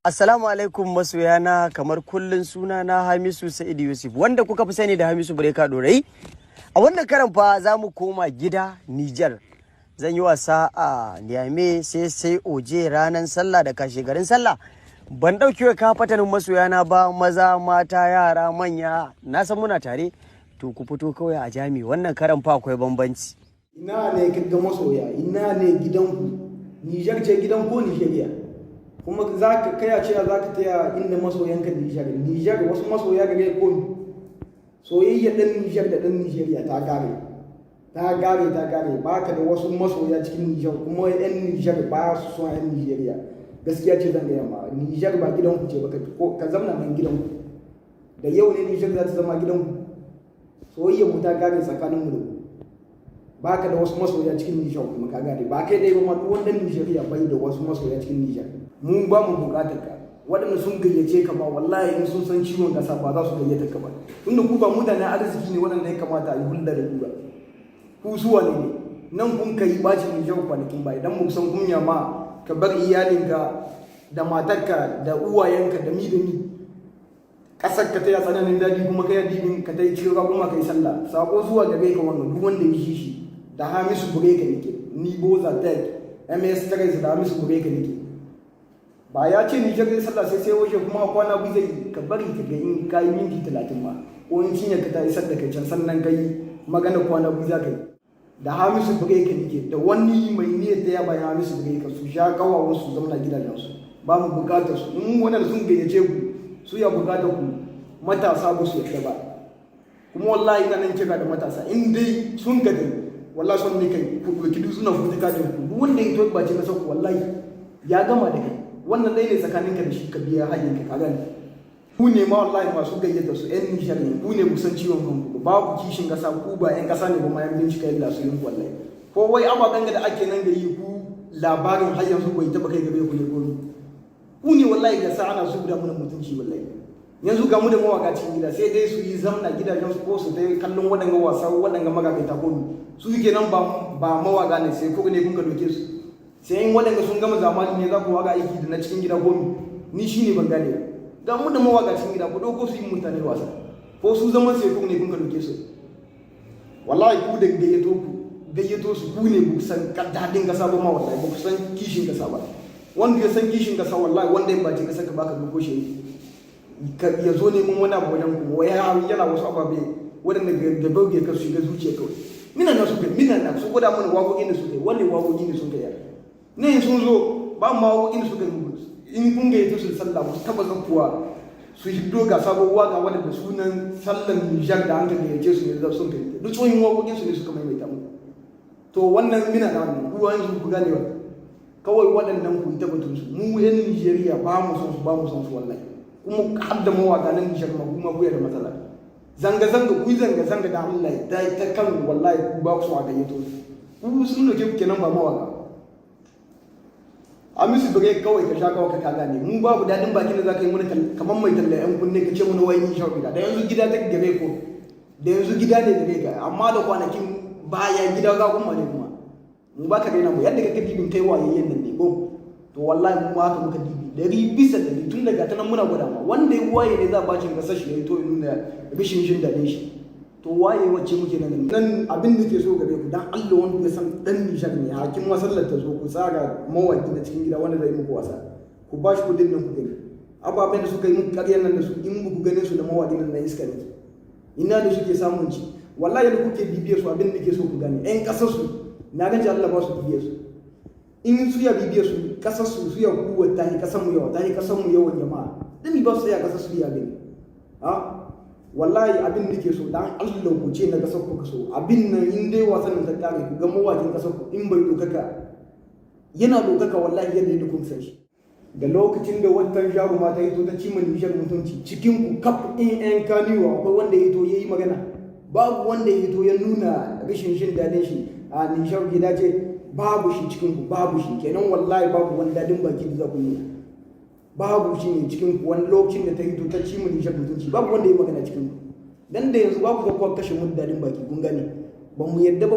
Assalamu alaikum masoyana, kamar kullun suna na Hamisu Sa'idu Yusuf wanda kuka fi sani da Hamisu breaker480p. A wannan karan fa za mu koma gida Niger. Zan yi wasa a Niamey sai Oje ranar sallah da kashe garin sallah. Ban dauki wa kafatanin masoyana ba, maza mata yara manya, na san muna tare, to ku fito kawai a jami. Wannan karan fa akwai bambanci. Ina ne kaga masoya, ina ne gidanku? Niger ce gidan ko Nigeria? Kuma za ka kaya cewa za ka taya inda masoyanka Niger wasu masoya gare ko soyayya ɗan Niger da ɗan Nigeria ta gare ba ka da wasu masoya cikin Niger, kuma yan Niger ba su son yan Nigeria. Gaskiya ce zan gaya ma, Niger ba gidanku ce ba, ka zamna nan gidanku. Da yau ne Niger za ta zama gidanku. Soyayya mu ta gare tsakanin mu da ku. Ba ka da wasu masoya cikin Niger kuma ka gane, ba kai dai ba ma duk wanda Nigeria bai da wasu masoya cikin Niger. Mun ba mu bukatar ka, waɗanda sun gayyace ka ba wallahi in sun san ciwon kasa ba za su gayyata ka ba, tunda ku ba mutane arziki ne waɗanda ya kamata a yi hulɗa da ku ba. Ku suwa ne nan kun kai bacin Niger kwanakin ba, idan mu san kunya ma ka bar iyalinka da matarka da uwayenka da mi ƙasar ka ta ya tsananin daɗi kuma kai dibin ka ta yi cikin kuma kai sallah. Sako zuwa gare ka wannan duk wanda ya yi shi da Hamisu breaker nake, ni boza tag MS3 da Hamisu breaker nake. Ba ya ce Niger zai sallah sai waje kuma kwana biyu zai ka bari ka ga in ka yi minti 30 ma ko in cinye ka ta isar da kai can sannan ka yi magana kwana biyu za ka yi. Da Hamisu breaker nake, da wani mai niyyar da ya bayan Hamisu breaker su sha kawawan su zamana gidajensu, ba mu bukatar su. In wannan sun gayyace ku su ya bukatar ku, matasa ba su yarda ba. Kuma wallahi ina nan kira da matasa, in dai sun gade wallahi son ne kai ku ɗauki duk suna futa kajin ku, duk wanda ya to ba ce na sauku wallahi ya gama da kai. Wannan dai ne tsakaninka da shi, ka biya hajjinka ka gani. Ku ne ma wallahi masu gayyata su yan Niger ne, ku ne kusan ciwon kanku, ba ku kishin kasa, ku ba yan kasa ne ba ma yan bincika yadda su yin wallahi. Ko wai ababen da ake nan da yi ku labarin har yanzu bai taba kai gabe ku ne gobe. Ku ne wallahi ga sa ana su da mana mutunci wallahi. Yanzu ga mu da mawaka cikin gida sai dai su yi zamna gidajen su ko su dai kallon waɗanga wasa waɗanga magagaita ko su ke nan ba mawaka ne, sai ko ne kun ka doke su. Sai in waɗanda sun gama zamani ne za ku waga aiki da na cikin gida gomi, ni shi ne ban gane ba. Ga mu da mawaka cikin gida ku ɗauko su yi mutane wasa, ko su zaman sai ku ne kun ka doke su. Wallahi ku da gayyato su ku ne ku san daɗin kasa ba ma wallahi, ba ku san kishin kasa ba. Wanda ya san kishin kasa wallahi wanda ya bace kasa ka baka doko shi ya zo neman wani abu wajen ku, wai yana wasu ababe waɗanda da bauge ka su shiga zuciya kawai. Mina na su kai, mina na su gwada mana waƙoƙin da su kai, wanda waƙoƙin da sun kai ne sun zo ba ma waƙoƙin da su kai. In kun gayyata su sallah ba su taba kuwa su hiddo ga sabon waka wadda da sunan sallan Niger da hankali gayyace su ne da sun kai, duk tsohon waƙoƙin su ne suka maimaita mu. To wannan mina na wannan kuwa yanzu ku gane ba, kawai waɗannan ku ita batun su. Mu yan Nigeria ba mu son su wallahi, kuma har da mawaka nan Niger ma kuma ku da matsala. Zanga-zanga ku yi zanga-zanga da Allah ta kan wallahi ku ba ku so a gayyato su. Ku sun doke ku kenan ba mawaka. Hamisu breaker kawai ka sha kawai ka gane, mu babu dadin bakin da zaka yi mana kamar mai talla yan kunne ka ce mana wai ni shawo gida. Da yanzu gida ta gare ko, da yanzu gida ne gare ka, amma da kwanakin baya gida ga kuma ne kuma. Mu ba ka daina mu yadda kake dibin kai wayayyen nan ne ko. To wallahi mu haka muka dibi 100% tun daga ta nan muna gwada ma wanda ya waye ne za ba cin kasar shi yayi to nuna rishin jin dadin shi. To waye wacce muke nan abin da ke so gare ku dan Allah wanda ya san dan Niger ne, hakin masallar ta zo ku tsara mawaki da cikin gida wanda zai muku wasa, ku ba shi kudin nan ku gani ababen da suka yi muku ƙaryar nan da su, in ku gane su da mawaki nan na iska ne ina da suke samun ci. Wallahi da kuke bibiyar su abin da ke so ku gane ƴan ƙasar su na ganci Allah ba su bibiyar su, in su ya bibiyar su ƙasar su ya kuwa ta yi ƙasar mu yawa, ta yi ƙasar mu yawan jama'a, dan ba su tsaya ƙasar su ya gani wallahi abin da ke so dan Allah ku ce na kasar ku so abin nan in dai wasan ta kare ku ga mawakin kasar ku in bai dokaka yana dokaka wallahi yadda kun san shi. Da lokacin da watan jaruma ta yi to ta cimma Niger mutunci cikin ku kaf in yan kaniwa akwai wanda ya to yayi magana, babu wanda ya to ya nuna rashin jin dadin shi a Niger gida ce, babu shi cikin ku, babu shi kenan wallahi babu wani dadin baki da za ku nuna, babu shi ne cikin ku. Wani lokacin da ta yi ta ci mu Niger mutunci babu wanda ya magana cikin ku, dan da yanzu babu ga kuwa kashe mu dadin baki kun gane, ba mu yadda ba